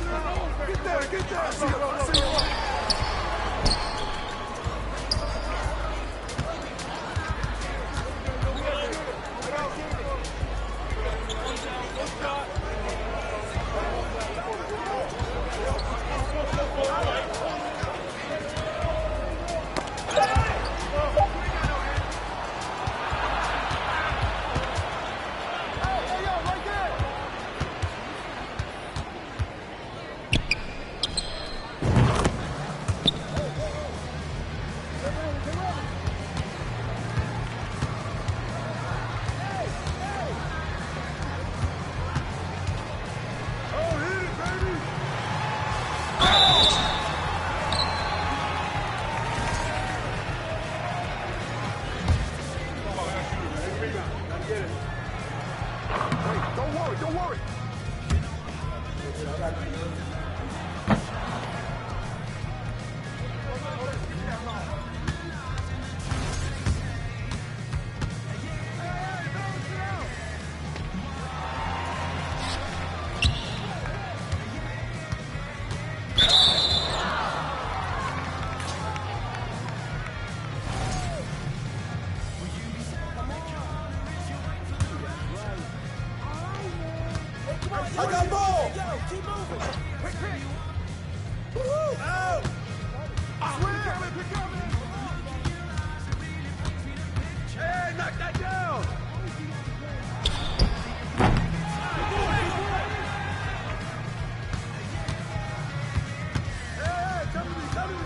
Get there! See you. I got ball! Yo, keep moving! Quick! Woo-hoo! Out! Hey, knock that down! Hey, come to me, come to me!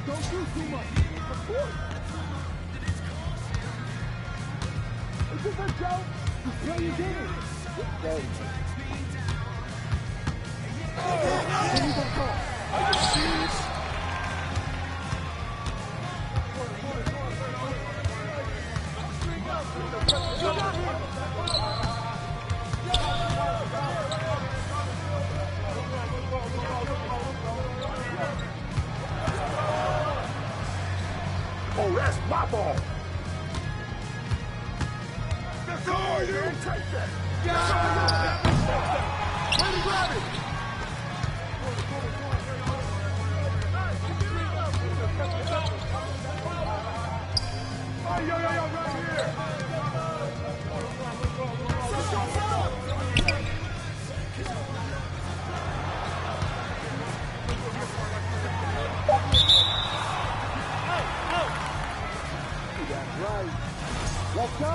Don't do too much. Is this a joke? Yeah, you did it. Are you serious? Oh, that's my ball. Let's go, you take that. Way to grab it. Hey, yo, right here. Right. Let's go.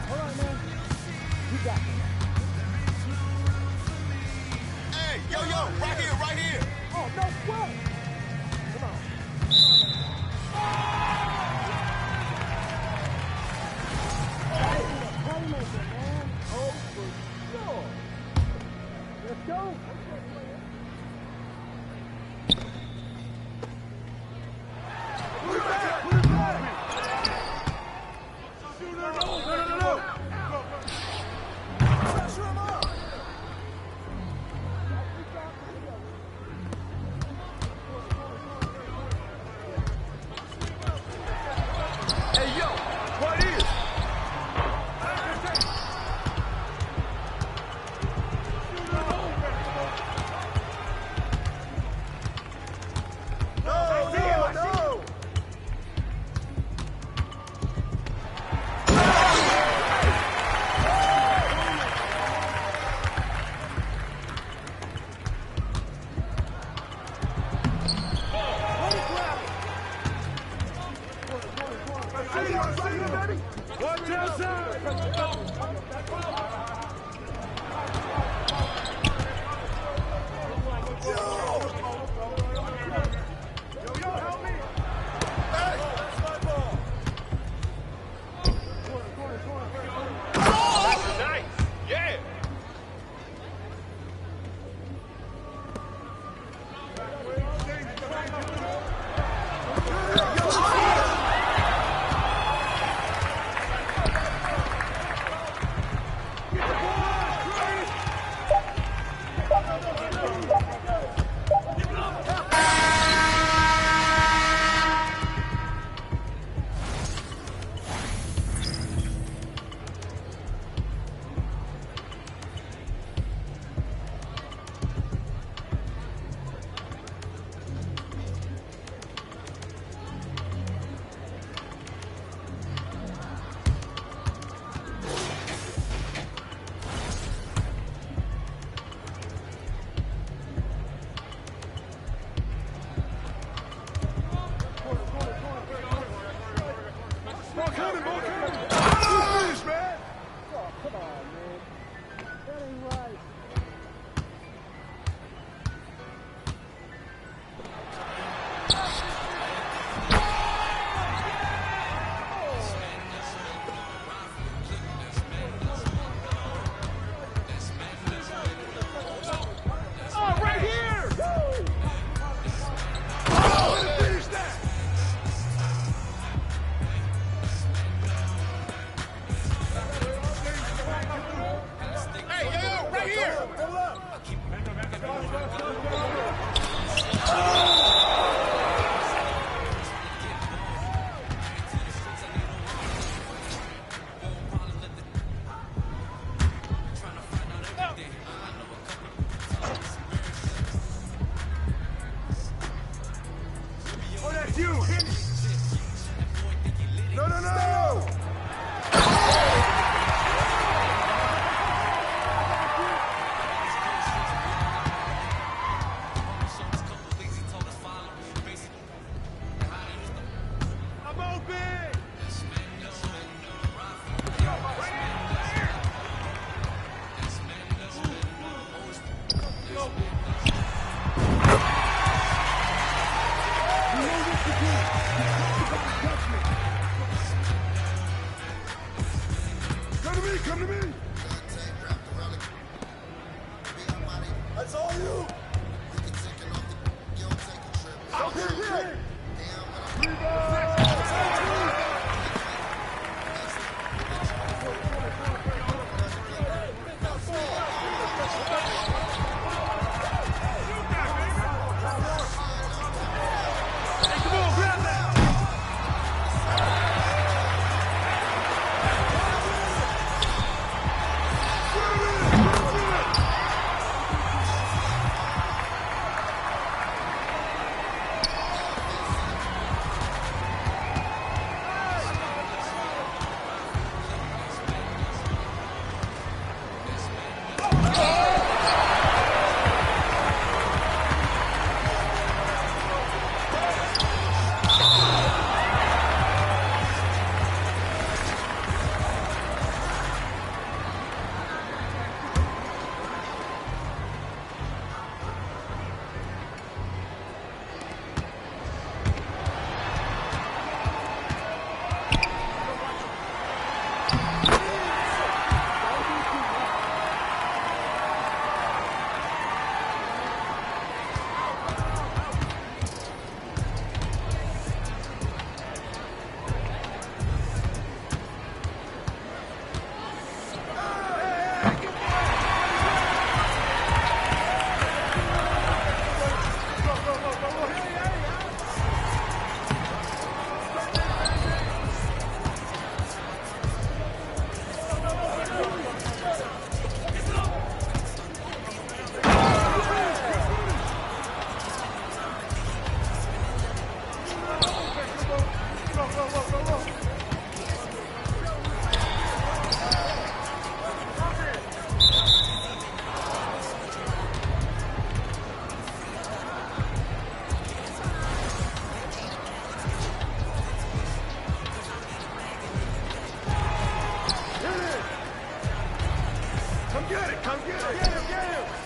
All right, man. You got it. Hey, yo, right here. Oh, no sweat. Come on. Playmaker, man. Oh, for sure. Let's go. Get it, come get it. Get him, get him.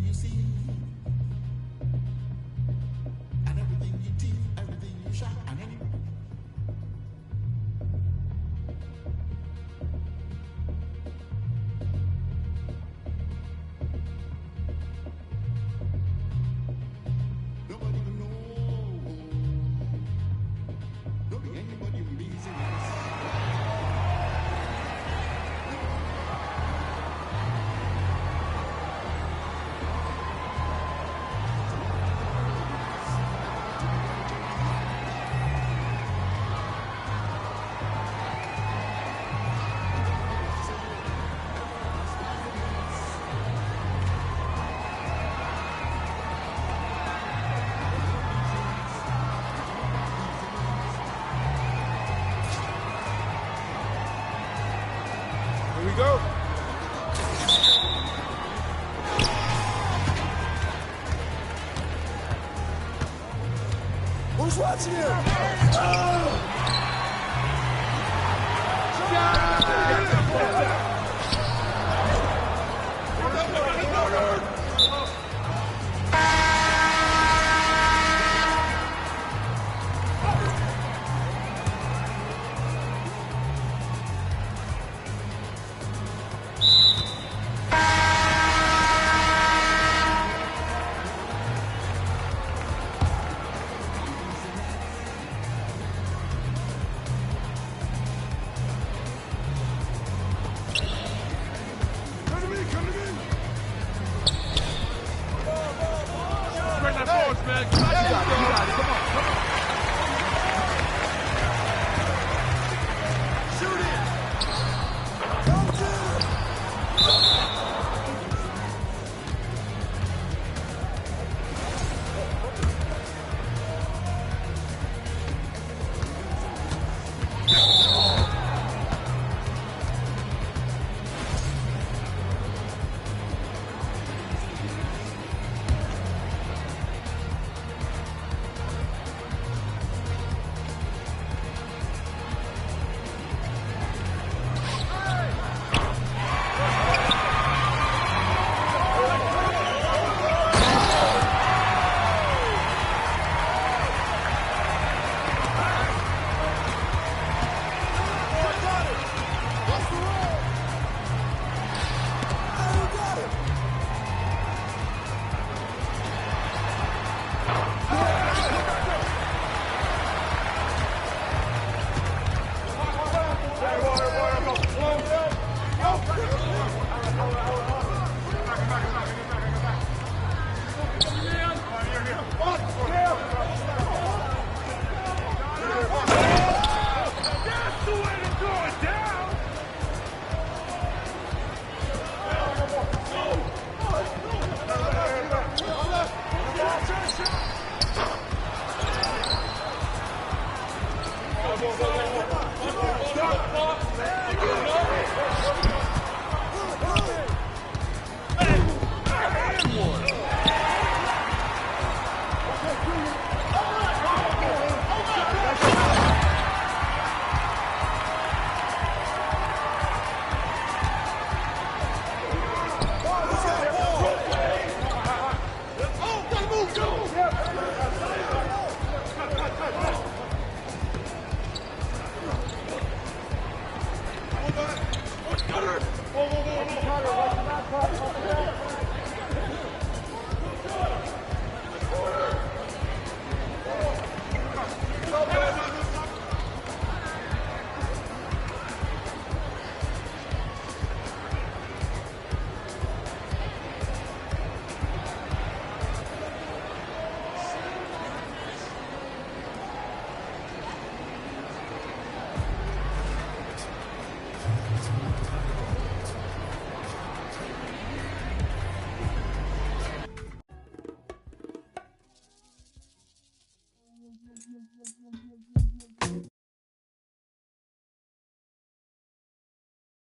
you see, and everything you do, everything you shot, and anything. Nobody can know. Nobody, anybody can be easy. Here we go. Who's watching you? Bring that forward, man. You got it. Come on. Shoot it! Come to!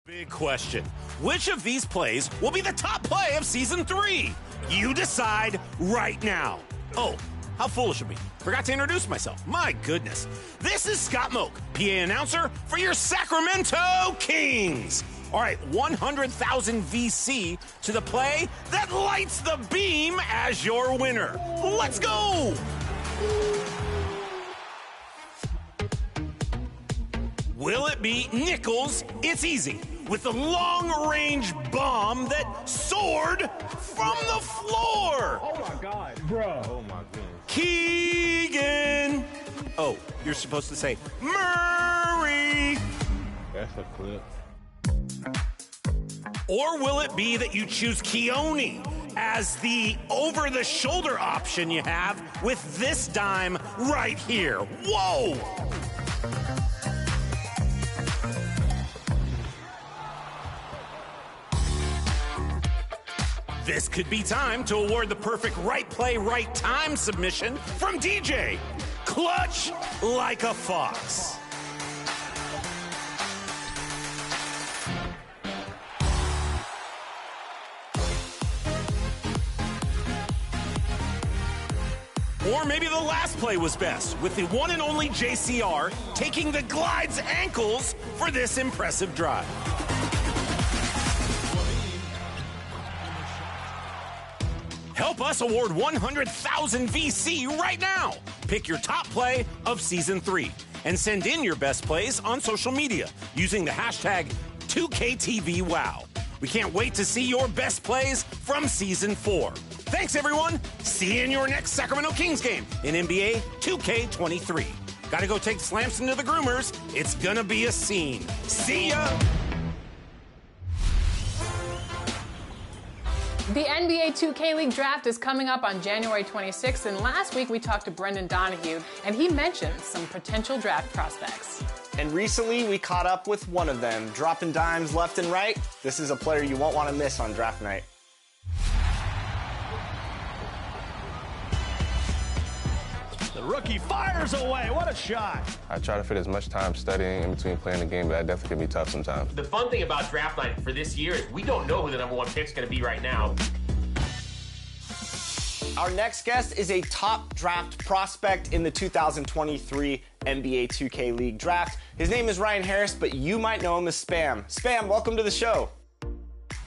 Big question. Which of these plays will be the top play of Season 3? You decide right now. Oh, how foolish of me. Forgot to introduce myself. My goodness. This is Scott Moak, PA announcer for your Sacramento Kings. All right, 100,000 VC to the play that lights the beam as your winner. Let's go! Will it be Nichols? It's easy. With the long-range bomb that soared from the floor. Oh my God, bro. Oh my goodness. Keegan. Oh, you're supposed to say Murray. That's a clip. Or will it be that you choose Keone as the over-the-shoulder option you have with this dime right here? Whoa! This could be time to award the perfect right play, right time submission from DJ. Clutch like a fox. Or maybe the last play was best, with the one and only JCR taking the glide's ankles for this impressive drive. Help us award 100,000 VC right now. Pick your top play of Season 3 and send in your best plays on social media using the hashtag 2KTVWow. We can't wait to see your best plays from Season 4. Thanks, everyone. See you in your next Sacramento Kings game in NBA 2K23. Gotta go take Slamson to the groomers. It's gonna be a scene. See ya! The NBA 2K League draft is coming up on January 26th, and last week we talked to Brendan Donahue, and he mentioned some potential draft prospects. And recently we caught up with one of them, dropping dimes left and right. This is a player you won't want to miss on draft night. The rookie fires away. What a shot. I try to fit as much time studying in between playing the game, but that definitely can be tough sometimes. The fun thing about draft night for this year is we don't know who the #1 pick is going to be right now. Our next guest is a top draft prospect in the 2023 NBA 2K League draft. His name is Ryan Harris, but you might know him as Spam. Spam, welcome to the show.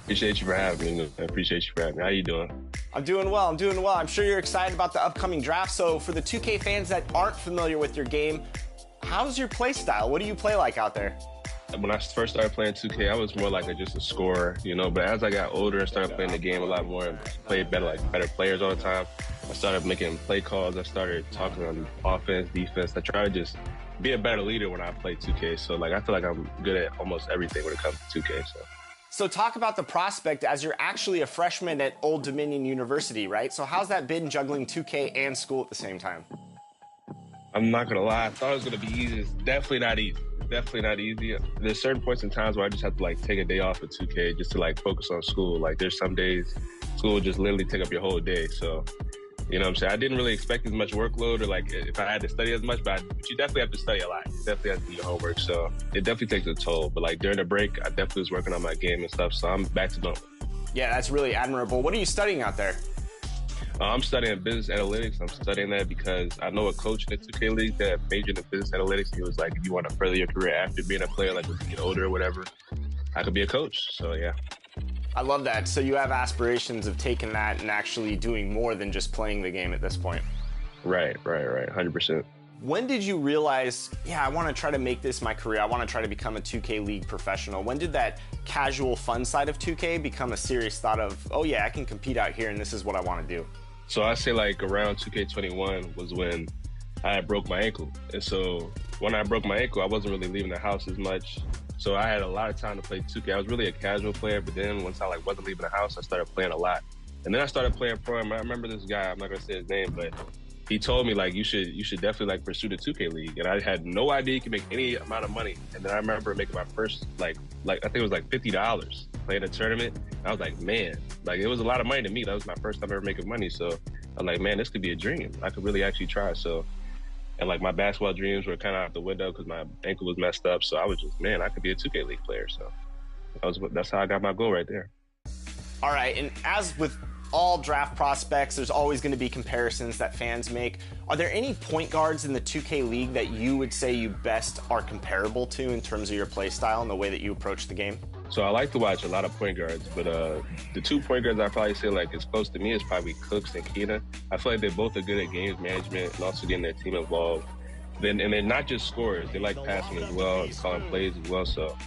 Appreciate you for having me. I appreciate you for having me. How you doing? I'm doing well. I'm sure you're excited about the upcoming draft. So for the 2K fans that aren't familiar with your game, how's your play style? What do you play like out there? When I first started playing 2K, I was more like just a scorer, you know, but as I got older and started playing the game a lot more and played better players all the time, I started making play calls. I started talking on offense, defense. I try to just be a better leader when I play 2K. So I feel like I'm good at almost everything when it comes to 2K. So talk about the prospect as you're actually a freshman at Old Dominion University, right? So how's that been juggling 2K and school at the same time? I'm not going to lie. I thought it was going to be easy. It's definitely not easy. Definitely not easy. There's certain points in times where I just have to take a day off of 2K just to focus on school. There's some days school will just literally take up your whole day. So, you know what I'm saying? I didn't really expect as much workload or if I had to study as much, but you definitely have to study a lot. You definitely have to do your homework. So it definitely takes a toll. But during the break, I definitely was working on my game and stuff. So I'm back to normal. Yeah, that's really admirable. What are you studying out there? I'm studying business analytics. I'm studying that because I know a coach in the 2K League that majored in business analytics. He was like, if you want to further your career after being a player, as you get older or whatever, I could be a coach. So, yeah. I love that. So you have aspirations of taking that and actually doing more than just playing the game at this point. Right. 100%. When did you realize, I want to try to make this my career. I want to try to become a 2K League professional. When did that casual fun side of 2K become a serious thought of, I can compete out here and this is what I want to do? So I say around 2K21 was when I broke my ankle. And so when I broke my ankle, I wasn't really leaving the house as much. So I had a lot of time to play 2K. I was really a casual player, but then once I wasn't leaving the house, I started playing a lot. And then I started playing pro. I remember this guy, I'm not gonna say his name, but he told me you should definitely pursue the 2K League. And I had no idea you could make any amount of money. And then I remember making my first I think it was $50 playing a tournament. I was like, man, it was a lot of money to me. That was my first time ever making money. So I'm like, man, this could be a dream. I could really actually try. So, and my basketball dreams were kind of out the window because my ankle was messed up. So I was just, man, I could be a 2K League player. So that's how I got my goal right there. All right, and as with all draft prospects, there's always going to be comparisons that fans make. Are there any point guards in the 2K League that you would say you best are comparable to in terms of your play style and the way that you approach the game? So I like to watch a lot of point guards, but the 2 point guards I probably say like is close to me is probably Cooks and Keenan. I feel like they both are good at games management and also getting their team involved. And they're not just scorers; they like passing as well and calling plays as well. So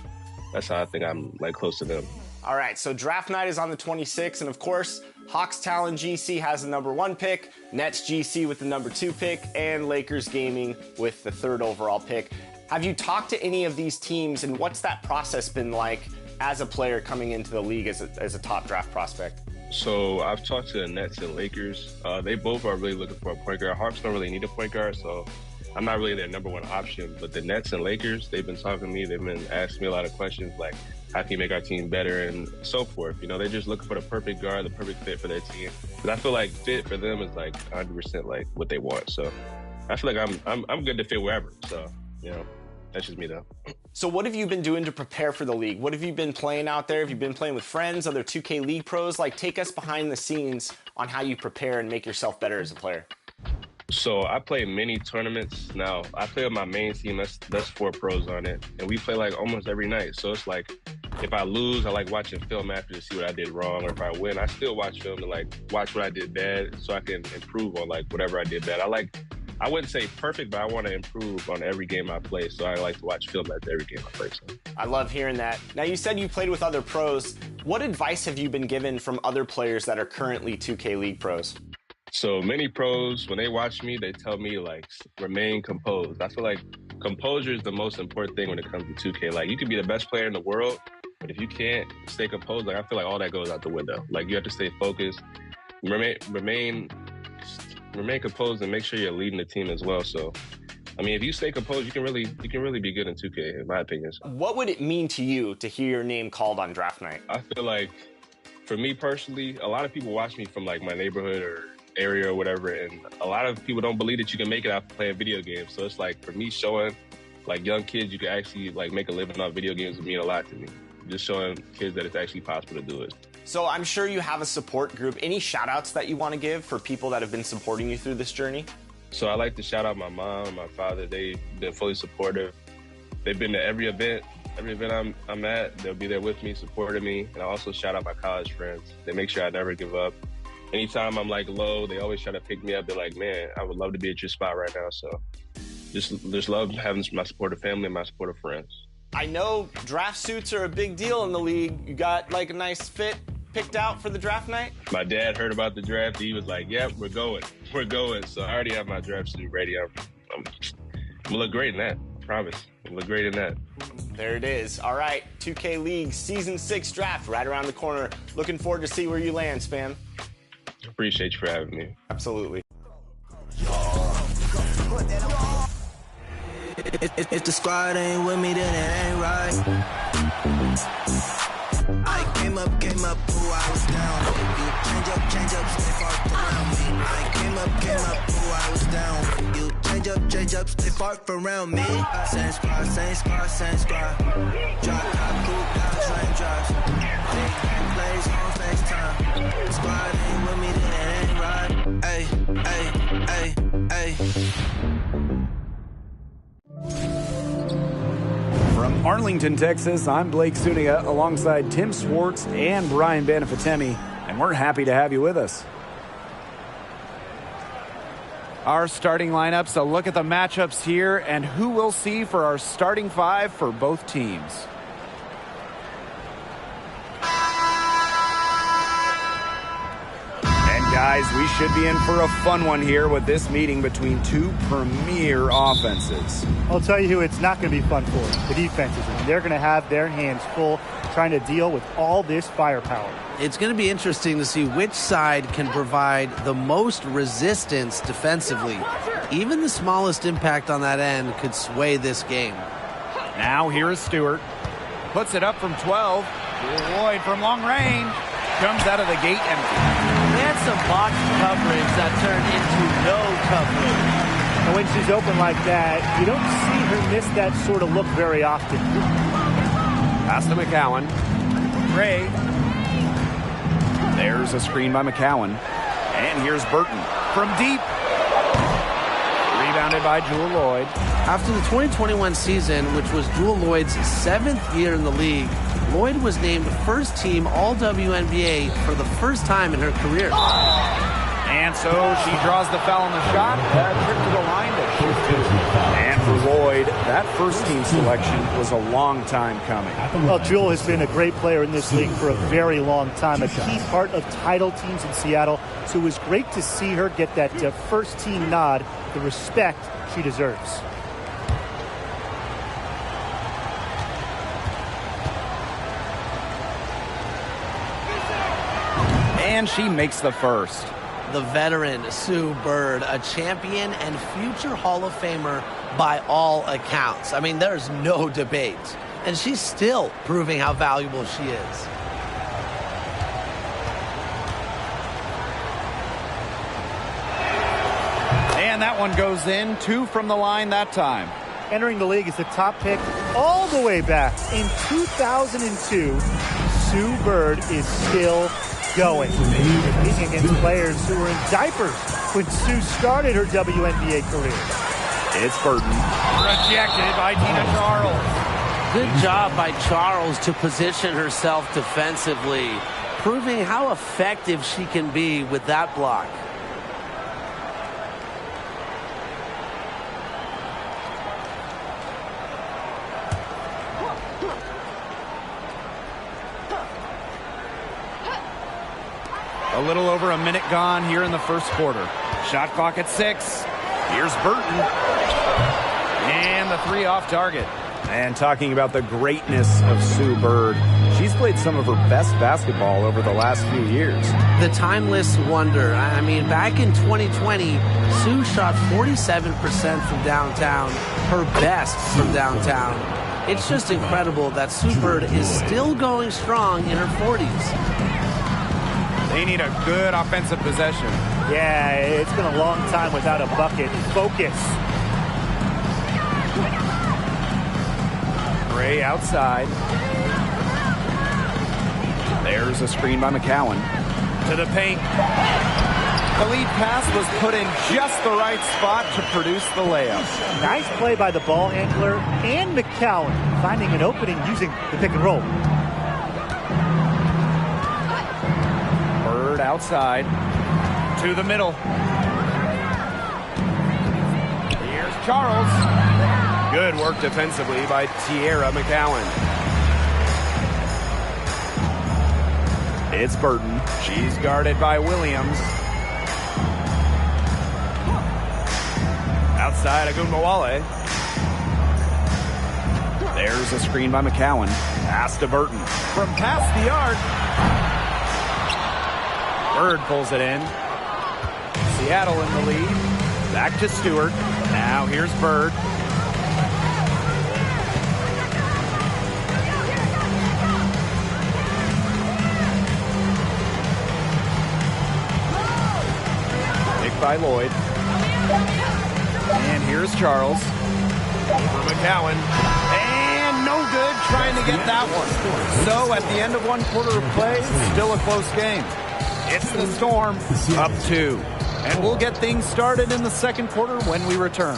that's how I think I'm like close to them. All right, so draft night is on the 26th, and of course, Hawks Talon GC has the number 1 pick, Nets GC with the number 2 pick, and Lakers Gaming with the 3rd overall pick. Have you talked to any of these teams, and what's that process been like as a player coming into the league as a top draft prospect? So I've talked to the Nets and Lakers. They both are really looking for a point guard. Hawks don't really need a point guard, so I'm not really their number 1 option. But the Nets and Lakers, they've been talking to me. They've been asking me a lot of questions like, how can you make our team better and so forth. You know, they're just looking for the perfect guard, the perfect fit for their team. Because I feel like fit for them is like 100% like what they want. So I feel like I'm good to fit wherever. So, you know, that's just me though. So what have you been doing to prepare for the league? What have you been playing out there? Have you been playing with friends, other 2K League pros? Like, take us behind the scenes on how you prepare and make yourself better as a player. So I play many tournaments now. I play with my main team. That's 4 pros on it, and we play like almost every night. So it's like, if I lose, I like watching film after to see what I did wrong. Or if I win, I still watch film to like watch what I did bad, so I can improve on like whatever I did bad. I wouldn't say perfect, but I want to improve on every game I play. So I like to watch film after every game I play. So. I love hearing that. Now, you said you played with other pros. What advice have you been given from other players that are currently 2K League pros? So many pros, when they watch me, they tell me, like, remain composed. I feel like composure is the most important thing when it comes to 2K. Like, you can be the best player in the world, but if you can't stay composed, like, I feel like all that goes out the window. Like, you have to stay focused, remain composed, and make sure you're leading the team as well. So, I mean, if you stay composed, you can really be good in 2K, in my opinion. What would it mean to you to hear your name called on draft night? I feel like, for me personally, a lot of people watch me from, like, my neighborhood or area or whatever, and a lot of people don't believe that you can make it after playing video games. So it's like, for me, showing like young kids you can actually like make a living off video games would mean a lot to me. Just showing kids that it's actually possible to do it. So I'm sure you have a support group. Any shout outs that you want to give for people that have been supporting you through this journey? So I like to shout out my mom and my father. They've been fully supportive. They've been to every event I'm at. They'll be there with me, supporting me. And I also shout out my college friends. They make sure I never give up. Anytime I'm like low, they always try to pick me up. They're like, man, I would love to be at your spot right now. So just love having my supportive family and my supportive friends. I know draft suits are a big deal in the league. You got like a nice fit picked out for the draft night? My dad heard about the draft. He was like, yep, we're going. So I already have my draft suit ready. I'm gonna look great in that. I promise. I'm gonna look great in that. There it is. All right, 2K League Season 6 draft right around the corner. Looking forward to see where you land, Spam. Appreciate you for having me. Absolutely. If the squad ain't with me, then it ain't right. I came up, ooh, I was down. You change up, stay far around me. I came up, ooh, I was down. You change up, stay far around me. Same squad. Drop top, cool down, train drops. Big bang plays on FaceTime. The squad ain't with me, then it ain't right. Ay. From Arlington, Texas, I'm Blake Suniga alongside Tim Swartz and Brian Benefatemi, and we're happy to have you with us. Our starting lineups, a look at the matchups here and who we'll see for our starting 5 for both teams. Guys, we should be in for a fun one here with this meeting between two premier offenses. I'll tell you who it's not going to be fun for, the defenses. I mean, they're going to have their hands full trying to deal with all this firepower. It's going to be interesting to see which side can provide the most resistance defensively. Even the smallest impact on that end could sway this game. Now here is Stewart. Puts it up from 12. Lloyd from long range. Comes out of the gate empty. They had some box coverage that turned into no coverage. And when she's open like that, you don't see her miss that sort of look very often. Pass to McCowan. Gray. There's a screen by McCowan. And here's Burton from deep. Rebounded by Jewel Lloyd. After the 2021 season, which was Jewel Lloyd's 7th year in the league, Lloyd was named first team All-WNBA for the first time in her career. And so she draws the foul on the shot. Trip to the line to shoot two. And for Lloyd, that first team selection was a long time coming. Well, Jewel has been a great player in this league for a very long time, a key part of title teams in Seattle. So it was great to see her get that first team nod, the respect she deserves. And she makes the first. The veteran Sue Bird, a champion and future Hall of Famer by all accounts. I mean, there's no debate. And she's still proving how valuable she is. And that one goes in. 2 from the line that time. Entering the league as the top pick all the way back in 2002, Sue Bird is still going. Competing against players who were in diapers when Sue started her WNBA career. It's Burton. Rejected by Tina Charles. Good job by Charles to position herself defensively, proving how effective she can be with that block. A little over a minute gone here in the first quarter. Shot clock at 6. Here's Burton. And the 3 off target. And talking about the greatness of Sue Bird, she's played some of her best basketball over the last few years. The timeless wonder. I mean, back in 2020, Sue shot 47% from downtown, her best from downtown. It's just incredible that Sue Bird is still going strong in her 40s. They need a good offensive possession. Yeah, it's been a long time without a bucket. Focus. Gray outside. There's a screen by McCowan. To the paint. The lead pass was put in just the right spot to produce the layup. Nice play by the ball handler and McCowan, finding an opening using the pick and roll. Bird outside. To the middle. Here's Charles. Good work defensively by Tierra McCowan. It's Burton. She's guarded by Williams. Outside Agunbowale. There's a screen by McCowan. Pass to Burton. From past the arc. Bird pulls it in. Seattle in the lead. Back to Stewart. Now here's Bird. Pick by Lloyd. And here's Charles. For McCowan. And no good trying to get that one. So at the end of one quarter of play, still a close game. It's the Storm up 2. And we'll get things started in the second quarter when we return.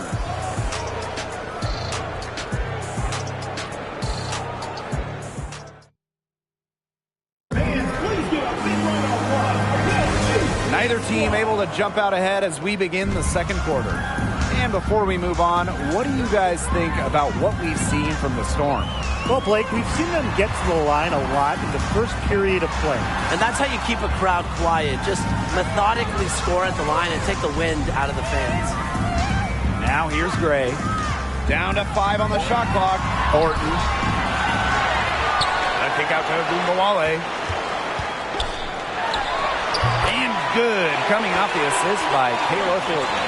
Neither team able to jump out ahead as we begin the second quarter. And before we move on, what do you guys think about what we've seen from the Storm? Well, Blake, we've seen them get to the line a lot in the first period of play. And that's how you keep a crowd quiet. Just methodically score at the line and take the wind out of the fans. Now here's Gray. Down to 5 on the shot clock. Thornton. A kick out to Agunbowale. And good. Coming off the assist by Kayla Thornton.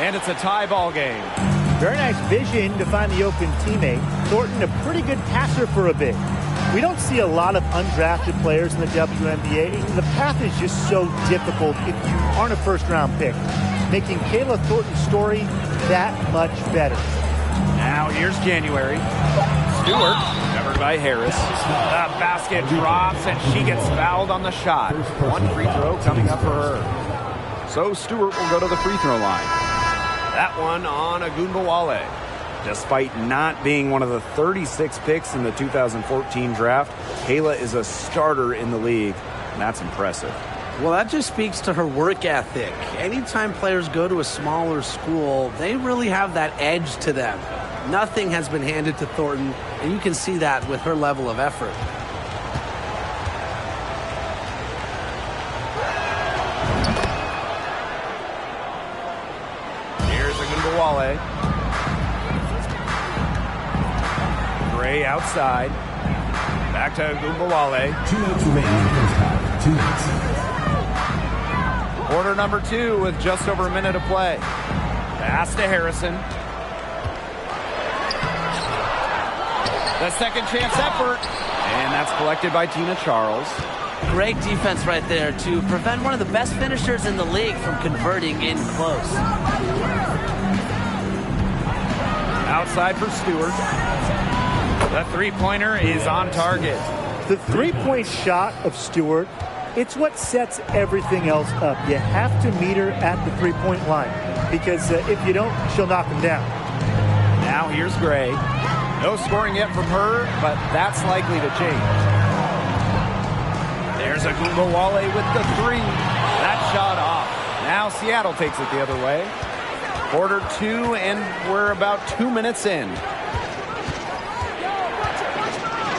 And it's a tie ball game. Very nice vision to find the open teammate. Thornton, a pretty good passer for a big. We don't see a lot of undrafted players in the WNBA. The path is just so difficult if you aren't a first-round pick, making Kayla Thornton's story that much better. Now here's January. Stewart, covered by Harris. The basket drops, and she gets fouled on the shot. One free throw coming up for her. So Stewart will go to the free throw line. That one on Agunbowale. Despite not being one of the 36 picks in the 2014 draft, Kayla is a starter in the league, and that's impressive. Well, that just speaks to her work ethic. Anytime players go to a smaller school, they really have that edge to them. Nothing has been handed to Thornton, and you can see that with her level of effort. Here's Agunbowale. Gray outside. Back to Agunbowale. 2 minutes remaining in the first half. 2 minutes. Quarter number 2 with just over a minute to play. Pass to Harrison. The second chance effort. And that's collected by Tina Charles. Great defense right there to prevent one of the best finishers in the league from converting in close. Outside for Stewart. The three-pointer is on target. The three-point shot of Stewart, it's what sets everything else up. You have to meet her at the three-point line because if you don't, she'll knock them down. Now here's Gray. No scoring yet from her, but that's likely to change. There's Agunbowale with the three. That shot off. Now Seattle takes it the other way. Quarter 2, and we're about 2 minutes in.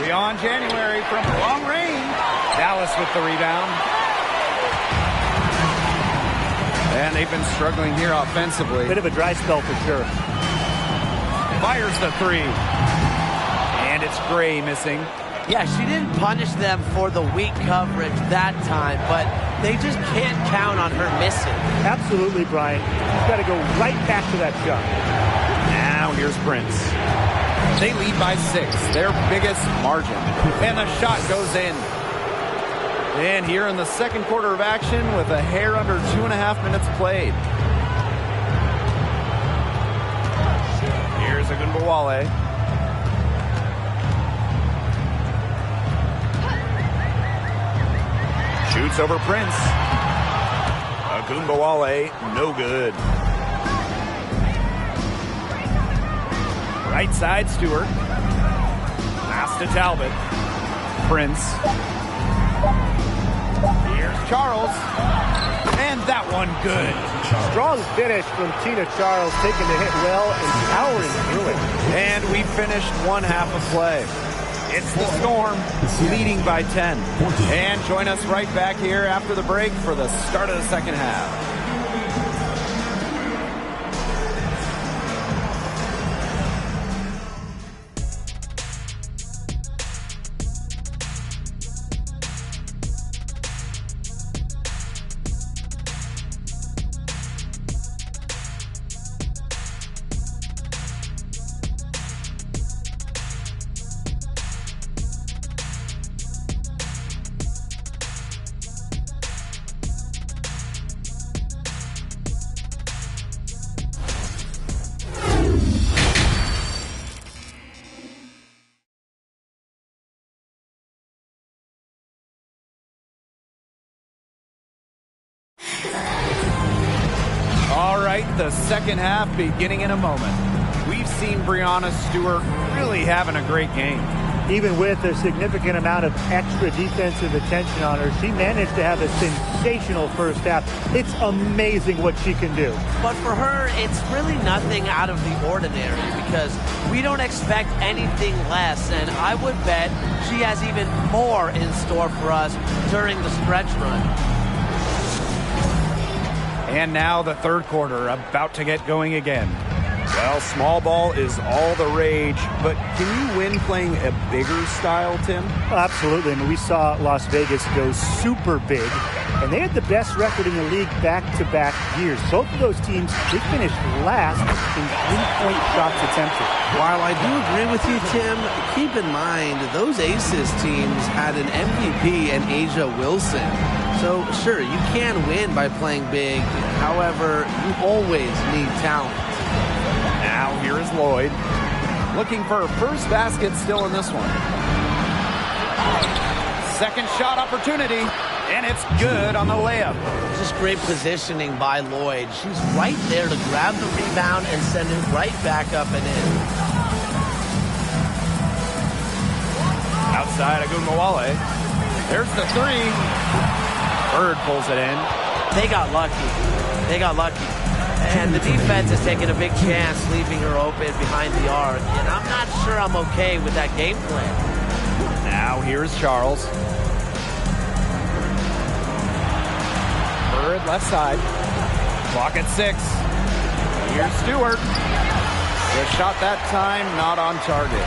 Beyond January from long range. Dallas with the rebound. And they've been struggling here offensively. Bit of a dry spell for sure. Fires the three. And it's Gray missing. Yeah, she didn't punish them for the weak coverage that time, but they just can't count on her missing. Absolutely, Brian. She's got to go right back to that shot. Now here's Prince. They lead by 6, their biggest margin. And the shot goes in. And here in the second quarter of action with a hair under 2.5 minutes played. Here's Agunbowale. Shoots over Prince. Agunbowale, no good. Right side, Stewart. Pass to Talbot. Prince. Here's Charles. And that one good. Strong finish from Tina Charles, taking the hit well and powering through it. And we finished one half of play. It's the Storm leading by 10. And join us right back here after the break for the start of the second half. The second half beginning in a moment. We've seen Breanna Stewart really having a great game. Even with a significant amount of extra defensive attention on her, she managed to have a sensational first half. It's amazing what she can do. But for her, it's really nothing out of the ordinary because we don't expect anything less, and I would bet she has even more in store for us during the stretch run. And now the third quarter about to get going again. Well, small ball is all the rage, but can you win playing a bigger style, Tim? Absolutely. I mean, we saw Las Vegas go super big, and they had the best record in the league back-to-back years. Both of those teams, they finished last in three-point shots attempted. While I do agree with you, Tim, keep in mind those Aces teams had an MVP in Asia Wilson. So, sure, you can win by playing big. However, you always need talent. Now here is Lloyd. Looking for her first basket still in this one. Second shot opportunity. And it's good on the layup. Just great positioning by Lloyd. She's right there to grab the rebound and send it right back up and in. Outside Agunmawale. There's the three. Bird pulls it in. They got lucky. They got lucky. And the defense is taking a big chance, leaving her open behind the arc. And I'm not sure I'm okay with that game plan. Now here's Charles. Bird left side. Clock at 6. Here's Stewart. The shot that time not on target.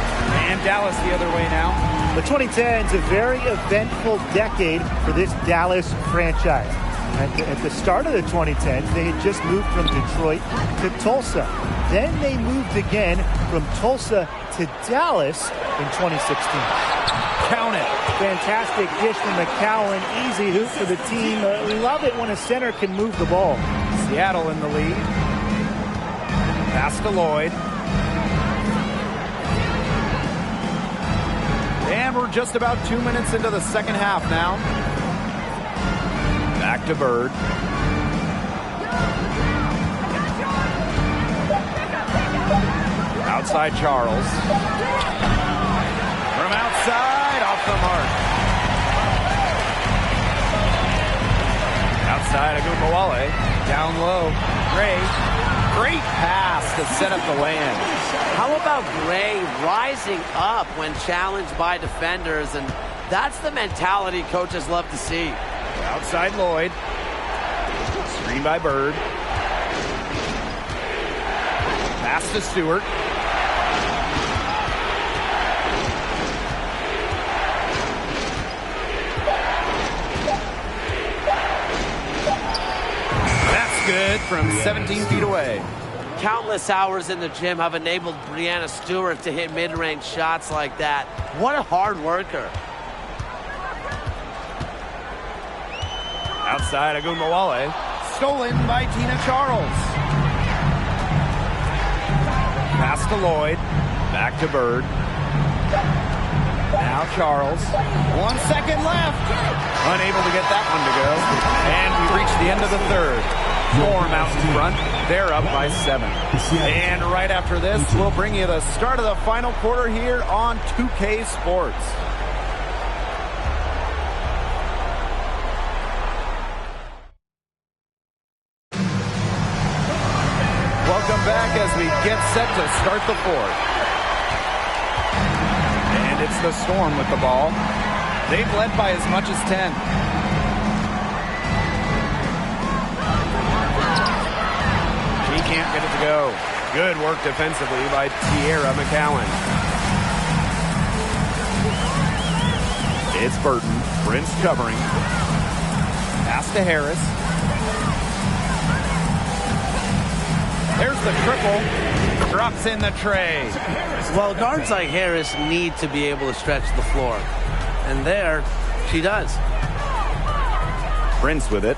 And Dallas the other way now. The 2010s, a very eventful decade for this Dallas franchise. At the start of the 2010s, they had just moved from Detroit to Tulsa. Then they moved again from Tulsa to Dallas in 2016. Count it. Fantastic dish from McCowan. Easy hoop for the team. Love it when a center can move the ball. Seattle in the lead. Pass to Lloyd. And we're just about 2 minutes into the second half now. Back to Bird. Outside Charles. From outside, off the mark. Outside Agunmawale. Down low. Gray. Great pass to set up the land. How about Gray rising up when challenged by defenders? And that's the mentality coaches love to see. Outside Lloyd. Screen by Bird. Pass to Stewart. That's good from 17 feet away. Countless hours in the gym have enabled Breanna Stewart to hit mid-range shots like that. What a hard worker. Outside Agunmawale. Stolen by Tina Charles. Pass to Lloyd. Back to Bird. Now Charles. 1 second left. Unable to get that one to go. And we reach the end of the third. Storm out in front. They're up by 7. And right after this, we'll bring you the start of the final quarter here on 2K Sports. Welcome back as we get set to start the fourth. And it's the Storm with the ball. They've led by as much as 10. She can't get it to go. Good work defensively by Tierra McCowan. It's Burton. Prince covering. Pass to Harris. There's the triple. Drops in the tray. Well, guards like Harris need to be able to stretch the floor. And there, she does. Prince with it.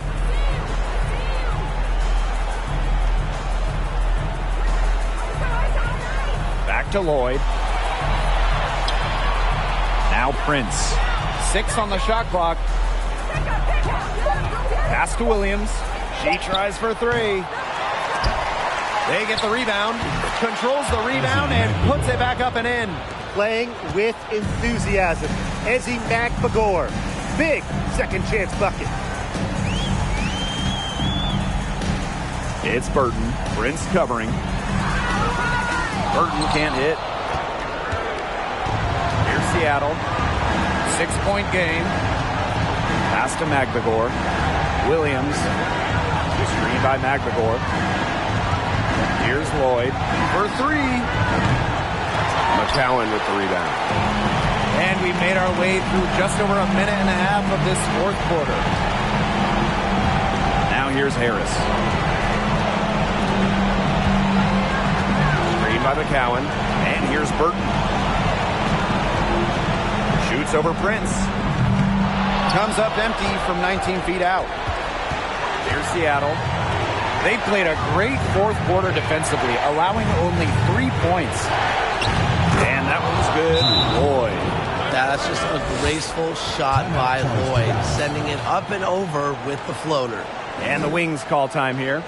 Back to Lloyd. Now Prince. 6 on the shot clock. Pass to Williams. She tries for 3. They get the rebound, controls the rebound, and puts it back up and in. Playing with enthusiasm. Ezzie McBagor. Big second chance bucket. It's Burton. Prince covering. Burton can't hit. Here's Seattle. 6-point game. Pass to McBagor. Williams. Screen by McBagor. Here's Lloyd for 3. McCowan with the rebound. And we made our way through just over a minute and a half of this fourth quarter. Now here's Harris. Screen by McCowan. And here's Burton. Shoots over Prince. Comes up empty from 19 feet out. Here's Seattle. They played a great fourth quarter defensively, allowing only 3 points. And that one's good. Lloyd. That's just a graceful shot by Lloyd, sending it up and over with the floater. And the Wings call time here.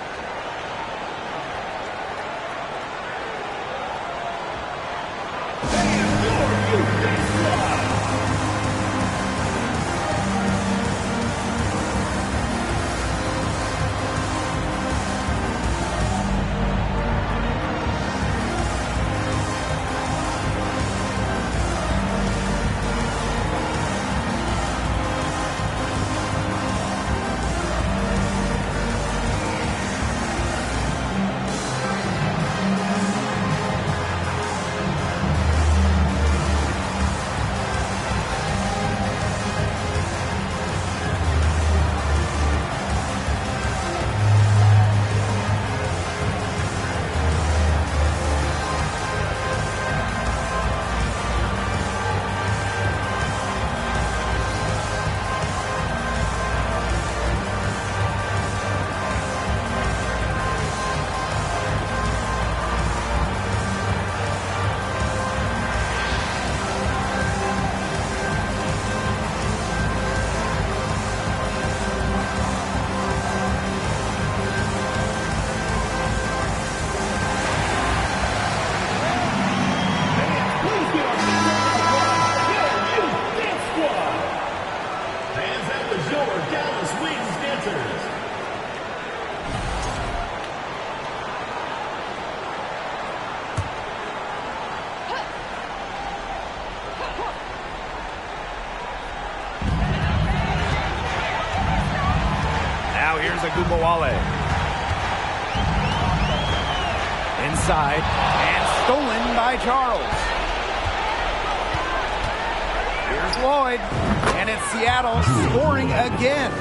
Agumbawale. Inside, and stolen by Charles. Here's Lloyd, and it's Seattle scoring again.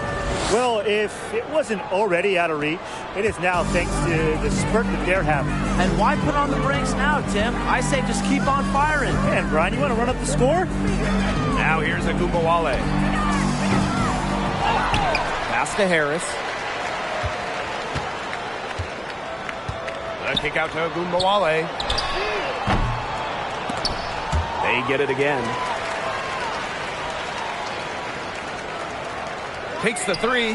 Well, if it wasn't already out of reach, it is now thanks to the spurt that they're having. And why put on the brakes now, Tim? I say just keep on firing. Man, Brian, you want to run up the score? Now here's Agumbawale. Pass to Harris. A kick out to Agumbawale. They get it again. Takes the three.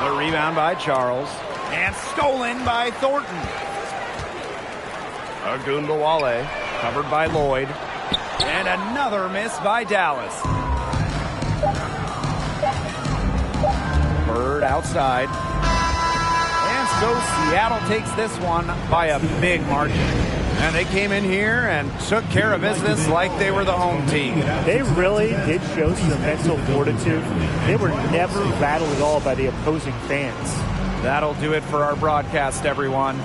The rebound by Charles. And stolen by Thornton. Agumbawale covered by Lloyd. And another miss by Dallas. Bird outside. And so Seattle takes this one by a big margin. And they came in here and took care of business like they were the home team. They really did show some mental fortitude. They were never rattled at all by the opposing fans. That'll do it for our broadcast, everyone.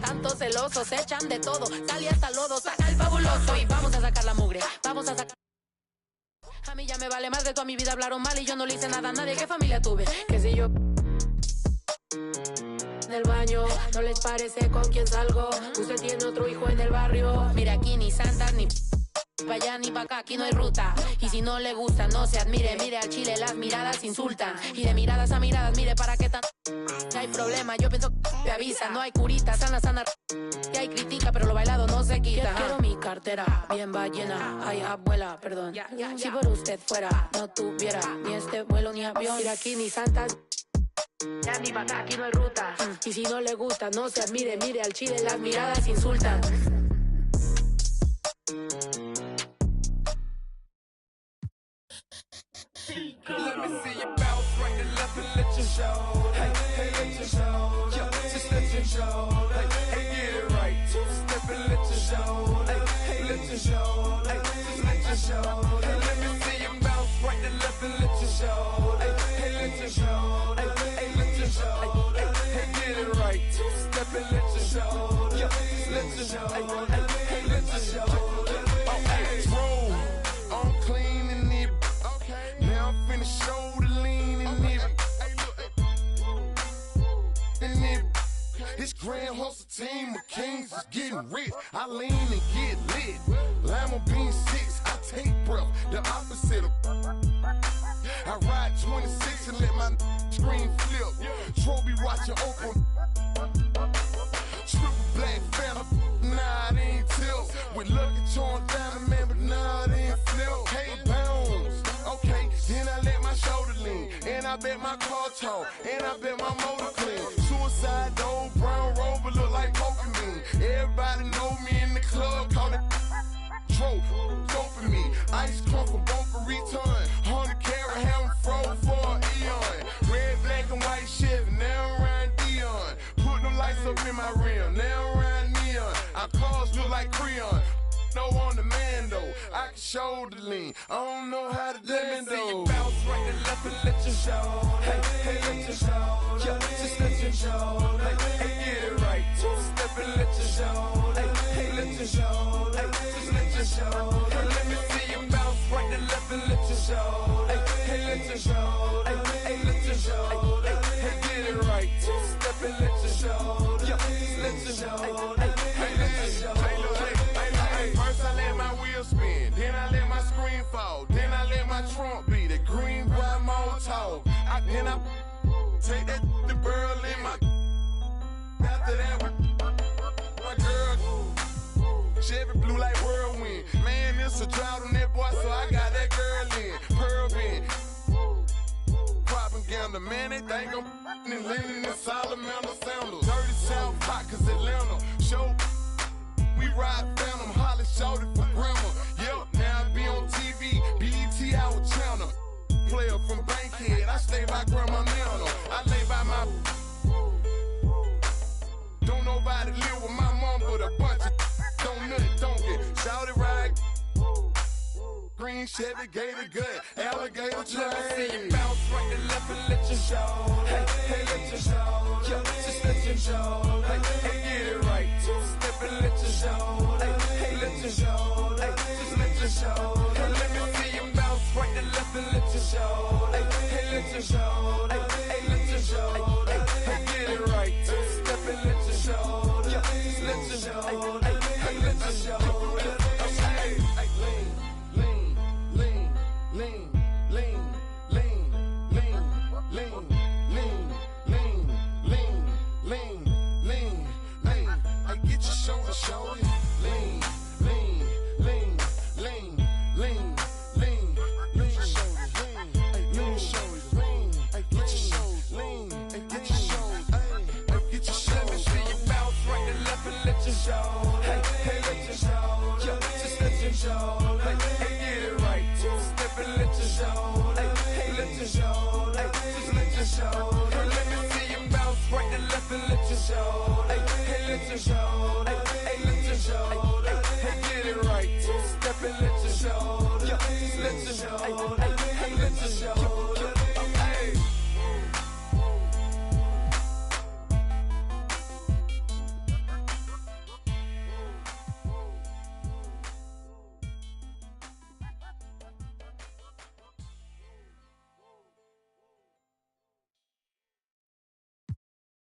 Tanto celosos echan de todo. Sale hasta lodo, saca el fabuloso y vamos a sacar la mugre. Vamos a sacar. A mí ya me vale más de toda mi vida hablaron mal y yo no le hice nada a nadie. ¿Qué familia tuve? Que si yo del baño, no les parece con quién salgo. Usted tiene otro hijo en el barrio. Mira, aquí ni santas ni pa' allá ni pa' acá, aquí no hay ruta. Y si no le gusta, no se admire. Mire al chile, las miradas insultan. Y de miradas a miradas, mire para qué tan. No hay problema, yo pienso que te avisa. No hay curita, sana, sana. Y hay critica, pero lo bailado no se quita. Quiero mi cartera bien ballena. Ay, abuela, perdón. Si por usted fuera, no tuviera ni este vuelo ni avión. Mira, aquí ni santas. Ya ni pa' acá, aquí no hay ruta. Y si no le gusta, no se admire. Mire al chile, las miradas insultan. Let me see you bounce right to left and let you show. Hey, hey, let you show. Yeah, just let you show. Hey, hey, get it right. Two-step and let you show. Hey, hey, let you show. Hey, just let you show. Hey, let me see you bounce right to left and let you show. Hey, hey, let you show. Hey, hey, let you show. Hey, hey, get it right. Two-step and let you show. Yeah, just let you show. Hey, hey, hey, let you show. Oh, hey, roll. I'm clean and it. Now I'm finna show the lean in it. This grand hustle team of kings is getting rich. I lean and get lit. Lima bean 6, I take breath, the opposite of. I ride 26 and let my screen flip. Trophy watching open. Triple black phantom, nah, it ain't tilt. With lucky charm diamond, man, but I bet my car tall, and I bet my motor clean. Suicide door, brown rover look like Pokemon. Everybody know me in the club, call it Trope, doping me. Ice crumple, bumper return. 100 carat hammer froze for an eon. Red, black, and white Chevy, now around Dion. Put them lights up in my rim, now around neon. Our cars look like Creon. No on the man though, I can shoulder lean. I don't know how to let me know. Bounce right and left and let your show. Hey, let your show. Yeah, just let your show. Hey, get it right. Two-step and let your show. Hey, let your show. Hey, just let your show. Hey, let me see you bounce right and left and let your show. Hey, let your show. Hey, let your show. Hey, get it right. Two-step and let your show. Yeah, just let your show. Hey, let your show. First I let my wheel spin, then I let my screen fall, then I let my trunk be the green boy Molotov. Then I take that the girl in my. After that, my girl Chevy blue like whirlwind. Man, it's a drought on that boy, so I got that girl in Pearl Bend. Propaganda, man, they think I'm in Lennon and Salamander Sandals. Dirty South Pot, cause Atlanta show. We ride Phantom, Holly shouted for grandma. Yep, now I be on TV, BET our channel. Player from Bankhead, I stay by Grandma Nana. I lay by my. Don't nobody live with my mom, but a bunch of don't nothing, don't get shouted right. Green Chevy, gator gut, alligator train. Let me see you bounce right and left and let your show. Hey, let your show. Yeah, just let your show. Hey, get it right. Two-step and let your show. Hey, let your show. Hey, just let your show. Let me see you bounce right and left and let your show. Hey, let your show. Hey, let your show. Hey, get it right. Two-step and let your show. Yeah, just let your show. Hey, let your show.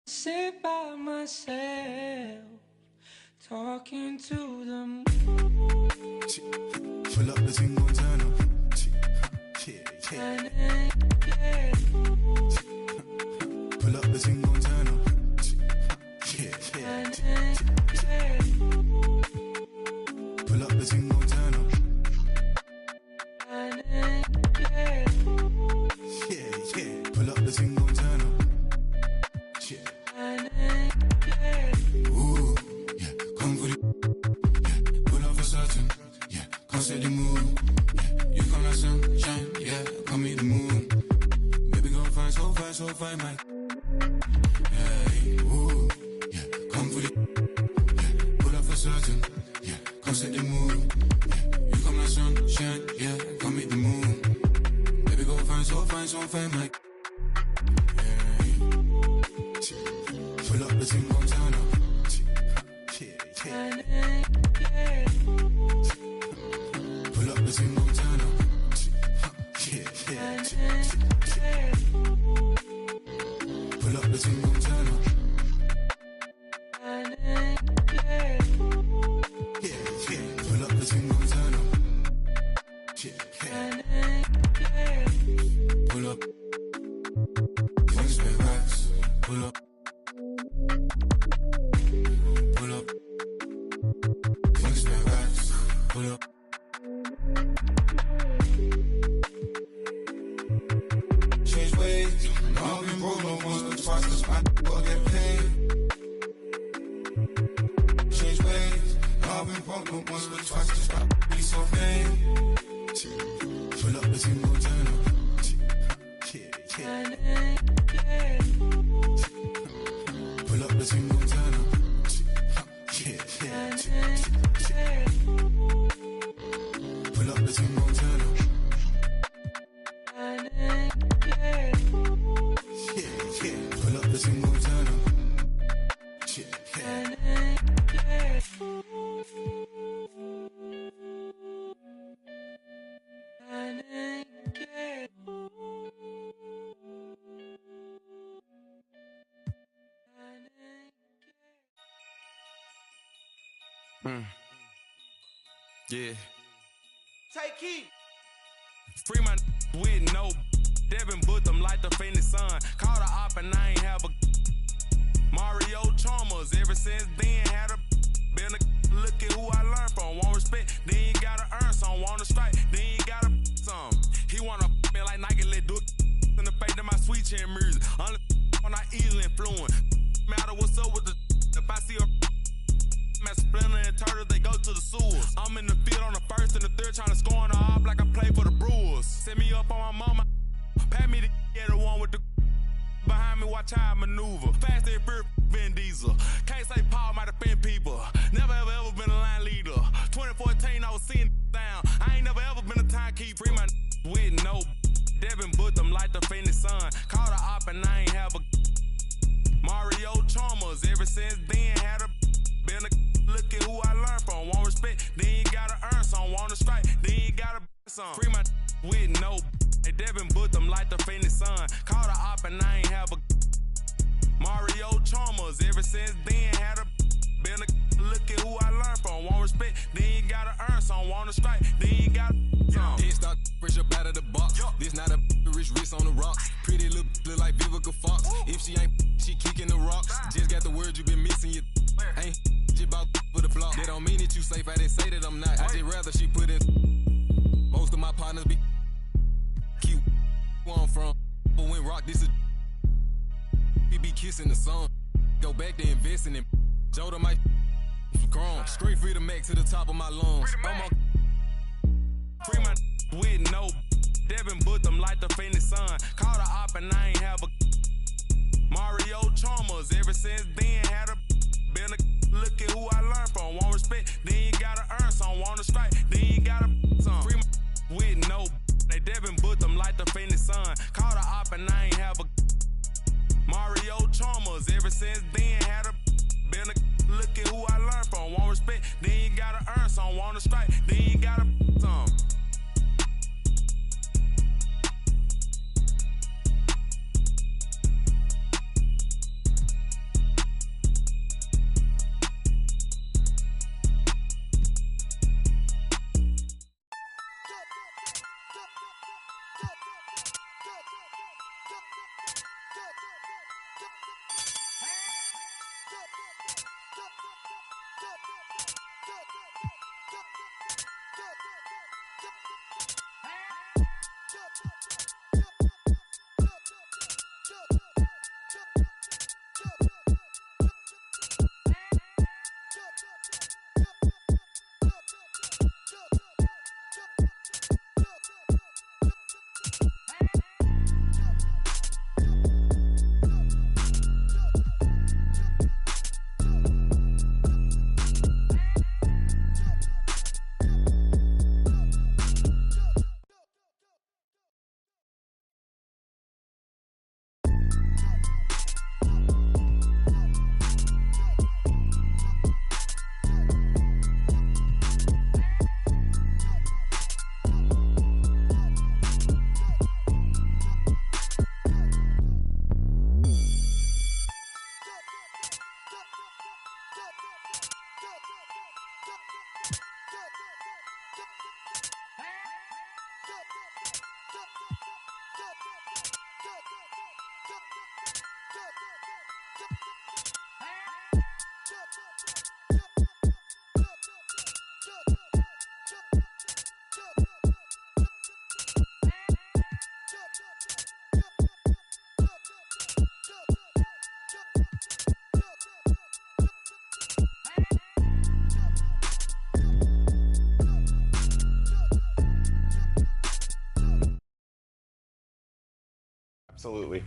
Sit by myself, talking to the moon. Pull up the thing on turn up. Yeah. Pull up the thing on turn up. Yeah. Pull up the thing on turn up. Yeah. Pull up the thing on turn up. Ooh, yeah, come for the, yeah, pull up for certain, yeah, come set the mood, yeah, you come like sunshine, yeah, come meet the moon, baby go fine, Mike, hey, ooh, yeah, come for the, yeah, pull up for certain, yeah, come set the mood, yeah, you come like sunshine, yeah, come meet the moon, baby go fine, Mike. Pull up the thing on turn up. Pull up the thing on turn up. Pull up the thing on turn up. Pull up the thing on turn up. Pull up. Things back racks. Pull up. Pull up. Things back racks. Pull up. Change ways. Pull up the Tim Montana. Pull up the Tim Montana. Pull up the Tim Montana. Pull up the Tim Montana. Yeah. Take heat. Free my with no Devin put them like the Phoenix Sun. Called a op and I ain't have a Mario Chalmers. Ever since then had a been a look at who I learned from. Want respect, then you gotta earn some. Want to strike, then you gotta some. He wanna me like Nike, let do it in the face of my sweet chin music. Only when I easily influence. Matter what's up with the if I see a Splinter and Turtle, they go to the sewers. I'm in the field on the first and the third, trying to score on the op like I play for the Brewers. Set me up on my mama, pat me the one with the behind me, watch how I maneuver. Fast and fear, Vin Diesel. Can't say Paul might offend people. Never ever been a line leader. 2014, I was seeing down. I ain't never ever been a timekeeper. Free my with no Devin put them like the Phoenix Sun. Called a op and I ain't have a Mario Chalmers. Ever since then had a been a look at who I learned from. Want respect, then you gotta earn some. Want to strike, then you gotta some. Free my with no Hey, Devin put them like the Phoenix Sun. Called a op and I ain't have a Mario Chalmers. Ever since then had a been a look at who I learned from. Want respect, then you gotta earn some. Want to strike, then you gotta some. Head start fresh up out of the box. This not a rich wrist on the rocks. Pretty look like Vivica Fox. If she ain't, she kicking the rocks. Just got the word you been missing. You ain't just about for the flop. That don't mean that you safe. I didn't say that I'm not. I just rather she put in. Most of my partners be cute. Where I'm from, but when rock this is. We be kissing the sun. Go back to investing in. Joda might chrome. Straight free to make to the top of my lungs. Free my with no Devin put them like the Phoenix Sun. Called a op and I ain't have a Mario Chalmers. Ever since then had a been a look at who I learned from. Want respect, then you gotta earn some. Want to strike, then you gotta some. Free my with no They Devin put them like the Phoenix Sun. Called a op and I ain't have a Mario Chalmers. Ever since then had a been a look at who I learned from. Want respect, then you gotta earn some. Want to strike, then you gotta some. Absolutely.